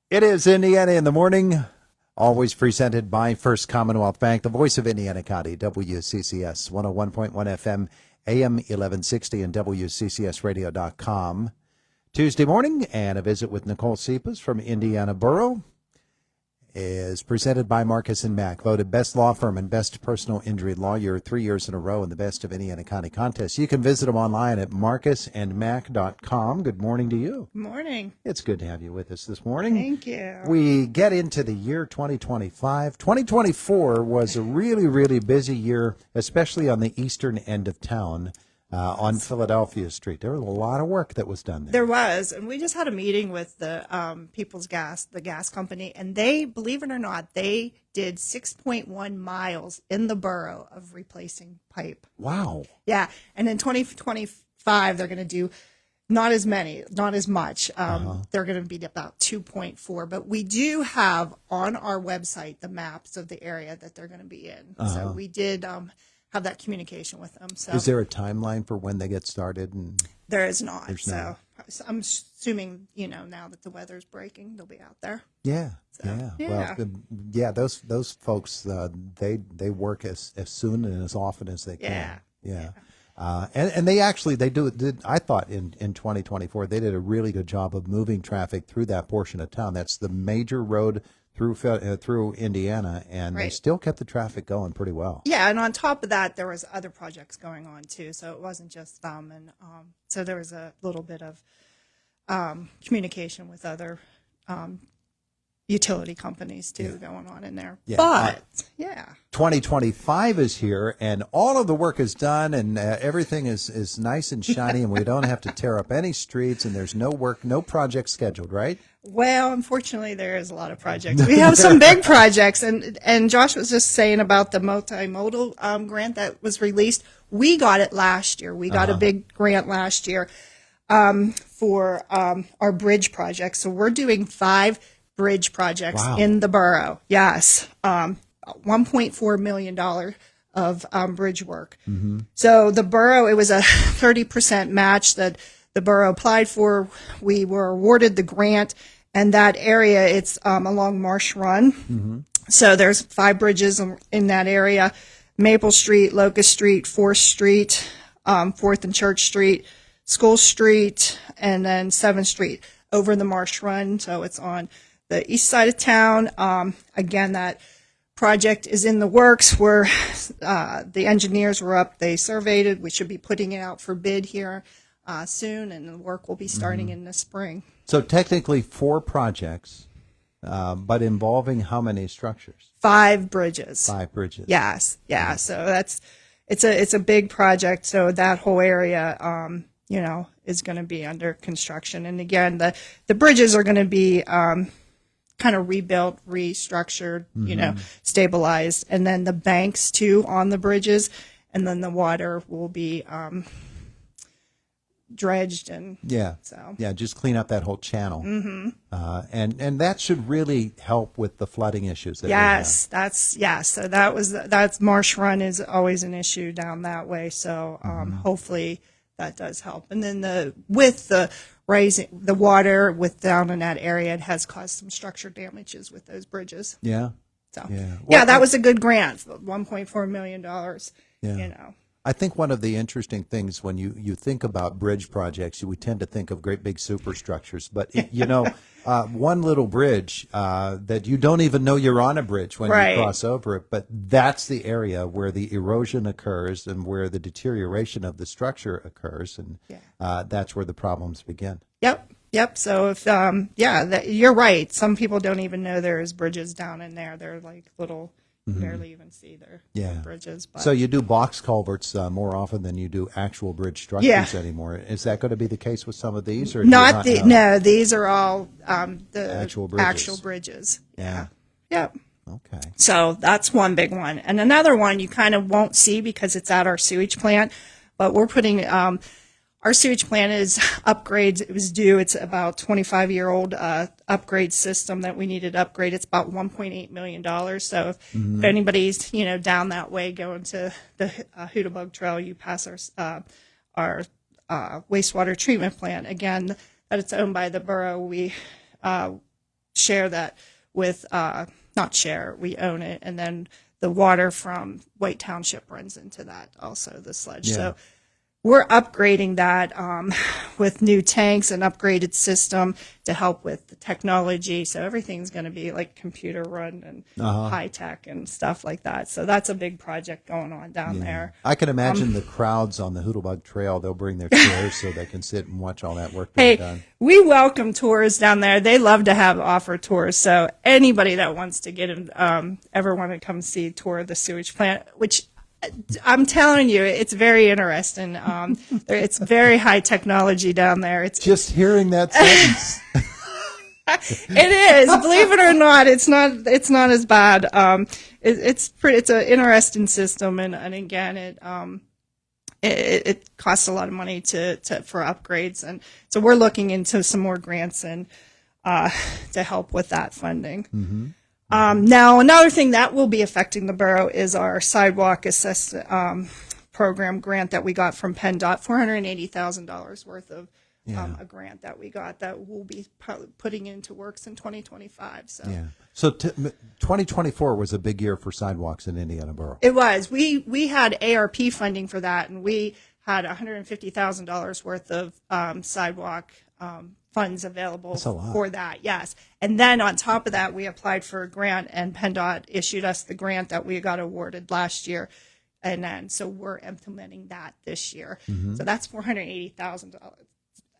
It is Indiana in the morning, always presented by First Commonwealth Bank, the voice of Indiana County, WCCS 101.1 FM, AM 1160, and WCCSradio.com. Tuesday morning, and a visit with Nicole Sipos from Indiana Borough is presented by Marcus & Mack, voted best law firm and best personal injury lawyer 3 years in a row in the Best of Indiana County contest. You can visit them online at marcusandmack.com. Good morning to you. Good morning. It's good to have you with us this morning. Thank you. We get into the year 2025. 2024 was a really, really busy year, especially on the eastern end of town. On Philadelphia Street. There was a lot of work that was done there. There was, and we just had a meeting with the People's Gas, the gas company, and they, believe it or not, they did 6.1 miles in the borough of replacing pipe. Wow. Yeah, and in 2025, they're going to do not as many, not as much. They're going to be about 2.4, but we do have on our website the maps of the area that they're going to be in. So we did have that communication with them. So is there a timeline for when they get started? And there is not. No. So I'm assuming, now that the weather's breaking, they'll be out there. Yeah. So, yeah. Well, those folks, they work as soon and as often as they can. Yeah. And they did. I thought in 2024 they did a really good job of moving traffic through that portion of town. That's the major road through Indiana, and Right. They still kept the traffic going pretty well. Yeah, and on top of that, there was other projects going on too. So it wasn't just them, and so there was a little bit of communication with other utility companies too going on in there. Yeah. But 2025 is here, and all of the work is done, and everything is nice and shiny, and we don't have to tear up any streets, and there's no project scheduled, right? Well, unfortunately, there is a lot of projects. We have some big projects, and Josh was just saying about the multimodal grant that was released. We got it last year. We got a big grant last year for our bridge project. So we're doing 5 bridge projects in the borough. Yes, $1.4 million of bridge work. Mm-hmm. So the borough, it was a 30% match that the borough applied for. We were awarded the grant, and that area, it's along Marsh Run. Mm-hmm. So there's 5 bridges in that area: Maple Street, Locust Street, 4th Street, 4th and Church Street, School Street, and then 7th Street over the Marsh Run. So it's on the east side of town. Again, that project is in the works where the engineers were up. They surveyed it. We should be putting it out for bid here soon, and the work will be starting in the spring. So technically 4 projects, but involving how many structures? 5 bridges. 5 bridges. Yes. Yeah. So it's a big project. So that whole area, is going to be under construction. And again, the bridges are going to be kind of rebuilt, restructured, stabilized. And then the banks too on the bridges, and then the water will be dredged, and just clean up that whole channel. Mm-hmm. And that should really help with the flooding issues that we have. So that's Marsh Run is always an issue down that way. So hopefully that does help. And then with the raising the water down in that area, it has caused some structure damages with those bridges. Yeah. So Well, that was a good grant, $1.4 million. I think one of the interesting things when you think about bridge projects, we tend to think of great big superstructures. But, one little bridge that you don't even know you're on a bridge when you cross over it. But that's the area where the erosion occurs and where the deterioration of the structure occurs. And that's where the problems begin. Yep. So if you're right. Some people don't even know there's bridges down in there. They're like little. Barely even see their bridges. But. So you do box culverts more often than you do actual bridge structures anymore. Is that going to be the case with some of these, or no? These are all the actual bridges. Yeah. Yep. Okay. So that's one big one, and another one you kind of won't see because it's at our sewage plant, but we're putting. Our sewage plant is upgrades. It was due. It's about 25-year-old upgrade system that we needed to upgrade. It's about $1.8 million. So if anybody's down that way going to the Hootabug Trail, you pass our wastewater treatment plant. Again, that it's owned by the borough. We share that with, not share, we own it. And then the water from White Township runs into that also, the sludge. Yeah. So we're upgrading that with new tanks and upgraded system to help with the technology. So everything's going to be like computer run and high tech and stuff like that. So that's a big project going on down there. I can imagine the crowds on the Hoodlebug Trail. They'll bring their chairs so they can sit and watch all that work being done. We welcome tours down there. They love to offer tours. So anybody that wants to get ever want to come see a tour of the sewage plant, which I'm telling you, it's very interesting. It's very high technology down there. It's just hearing that sentence. It is, believe it or not. It's not as bad. It's an interesting system, and again, it costs a lot of money for upgrades, and so we're looking into some more grants and to help with that funding. Mm-hmm. Now, another thing that will be affecting the borough is our sidewalk assist program grant that we got from PennDOT, $480,000 worth of a grant that we got that we'll be putting into works in 2025. So 2024 was a big year for sidewalks in Indiana Borough. It was. We had ARP funding for that, and we had $150,000 worth of sidewalk funds available for that, yes. And then on top of that, we applied for a grant, and PennDOT issued us the grant that we got awarded last year. And then, so we're implementing that this year. Mm-hmm. So that's $480,000.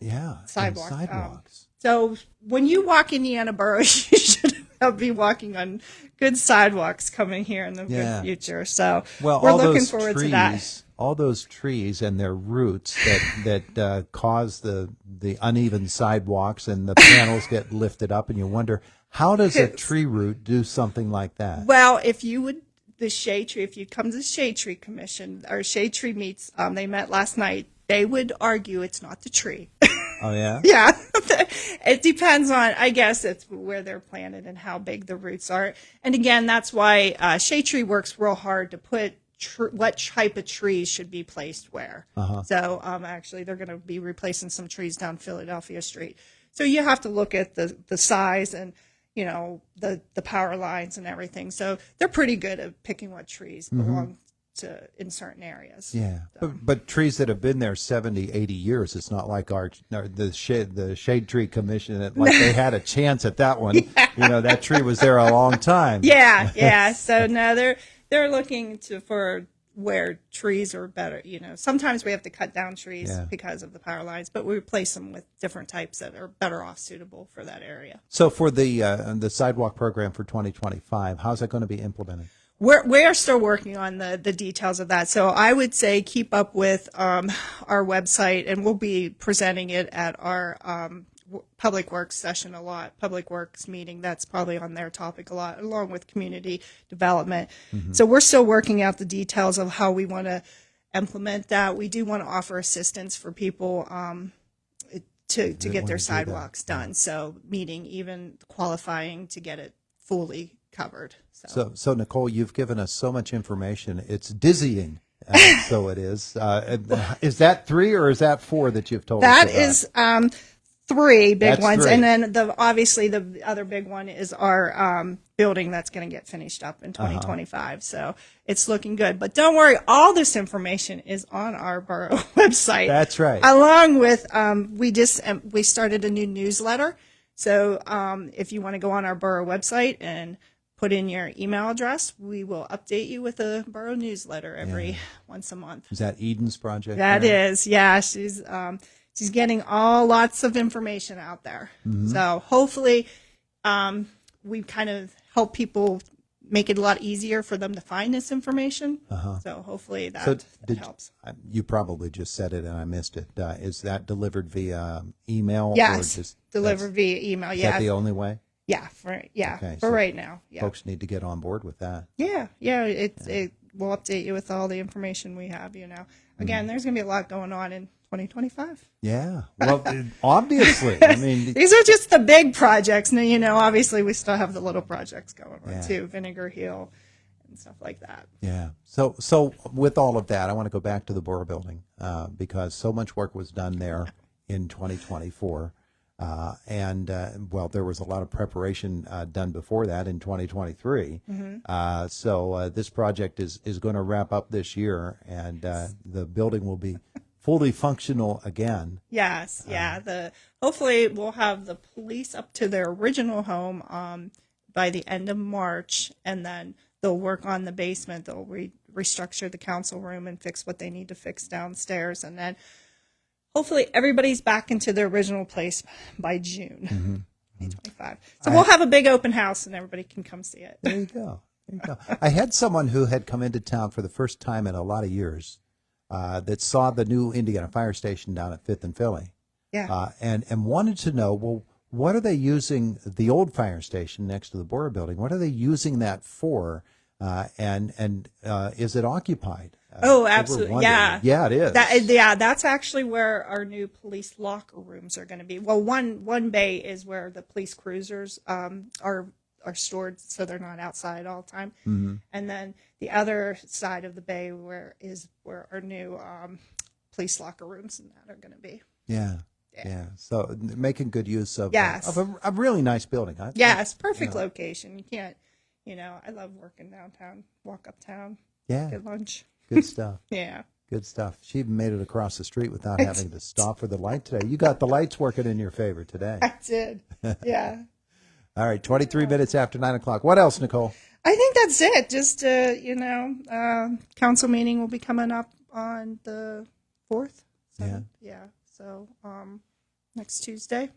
Yeah, sidewalks. So when you walk Indiana Borough, you should be walking on good sidewalks coming here in the good future. So we're looking forward to that. All those trees and their roots that cause the uneven sidewalks, and the panels get lifted up, and you wonder, how does a tree root do something like that? Well, if you come to the Shade Tree Commission, or Shade Tree meets, they met last night, they would argue it's not the tree. Oh, yeah? Yeah. It depends on, I guess, it's where they're planted and how big the roots are. And again, that's why Shade Tree works real hard to put what type of trees should be placed where. So actually, they're going to be replacing some trees down Philadelphia Street. So you have to look at the size and, the power lines and everything. So they're pretty good at picking what trees belong to in certain areas. Yeah. So. But trees that have been there 70, 80 years, it's not like the Shade Tree Commission, like they had a chance at that one. Yeah. That tree was there a long time. Yeah. So no, they're looking for where trees are better. Sometimes we have to cut down trees because of the power lines, but we replace them with different types that are better off suitable for that area. So for the sidewalk program for 2025, how's that going to be implemented? We're still working on the details of that. So I would say keep up with our website, and we'll be presenting it at our Public Works session a lot, Public Works meeting. That's probably on their topic a lot, along with community development. Mm-hmm. So we're still working out the details of how we want to implement that. We do want to offer assistance for people to get their sidewalks done. So meeting, even qualifying to get it fully covered. So Nicole, you've given us so much information. It's dizzying. So it is. Is that 3 or is that 4 that you've told us about? That is 3 big ones. 3. And then obviously the other big one is our building that's going to get finished up in 2025. So it's looking good. But don't worry, all this information is on our borough website. That's right. Along with, we started a new newsletter. So if you want to go on our borough website and put in your email address, we will update you with a borough newsletter once a month. Is that Eden's project? That is, yeah. She's getting lots of information out there. Mm-hmm. So hopefully we kind of help people make it a lot easier for them to find this information. So hopefully that helps. You probably just said it and I missed it. Is that delivered via email? Yes, or delivered via email. Is that the only way? Yeah, for right now. Yeah. Folks need to get on board with that. Yeah. It will update you with all the information we have. Again, there's going to be a lot going on in 2025. Yeah. Well, obviously, I mean, these are just the big projects. And, obviously, we still have the little projects going on too, Vinegar Hill and stuff like that. Yeah. So with all of that, I want to go back to the Borough building because so much work was done there in 2024. Well, there was a lot of preparation done before that in 2023. So this project is going to wrap up this year, and the building will be fully functional again. Yes, yeah. Hopefully we'll have the police up to their original home by the end of March, and then they'll work on the basement. They'll restructure the council room and fix what they need to fix downstairs, and then hopefully everybody's back into their original place by June 2025. So we'll have a big open house, and everybody can come see it. There you go. There you go. I had someone who had come into town for the first time in a lot of years that saw the new Indiana fire station down at 5th and Philly. Yeah. And wanted to know, well, what are they using the old fire station next to the Borough building? What are they using that for? And is it occupied? Oh, absolutely. Yeah. Yeah, it is. That's actually where our new police locker rooms are going to be. Well, one bay is where the police cruisers are stored, so they're not outside all the time. And then the other side of the bay where our new police locker rooms and that are going to be. Yeah. So making good use of, yes. of a really nice building. Yes, perfect location. You can't, I love working downtown, walk uptown, get lunch. Good stuff. Yeah. Good stuff. She even made it across the street without having to stop for the light today. You got the lights working in your favor today. I did. Yeah. All right, 23 minutes after 9 o'clock. What else, Nicole? I think that's it. Just, council meeting will be coming up on the 4th. Yeah. So, next Tuesday.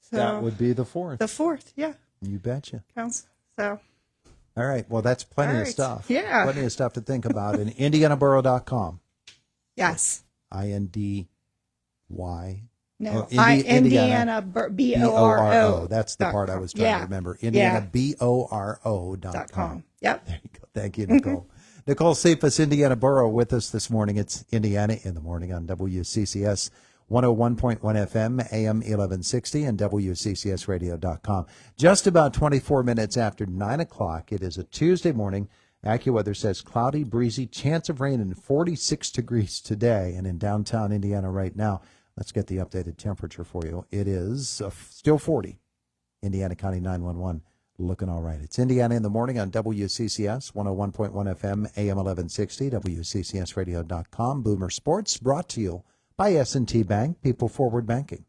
So, that would be the 4th. The 4th, yeah. You betcha. Council. So. All right. Well, that's plenty of stuff. Yeah. Plenty of stuff to think about. And IndianaBorough.com. Yes. INDY. No. Indiana BORO. That's the part I was trying to remember. IndianaBORO.com. Yep. There you go. Thank you, Nicole. Nicole Sipos, Indiana Borough, with us this morning. It's Indiana in the Morning on WCCS 101.1 FM, AM 1160, and WCCSradio.com. Just about 24 minutes after 9 o'clock. It is a Tuesday morning. AccuWeather says cloudy, breezy, chance of rain, and 46 degrees today. And in downtown Indiana right now, let's get the updated temperature for you. It is still 40. Indiana County 911 looking all right. It's Indiana in the Morning on WCCS 101.1 FM, AM 1160, WCCSradio.com. Boomer Sports brought to you by S&T Bank, People Forward Banking.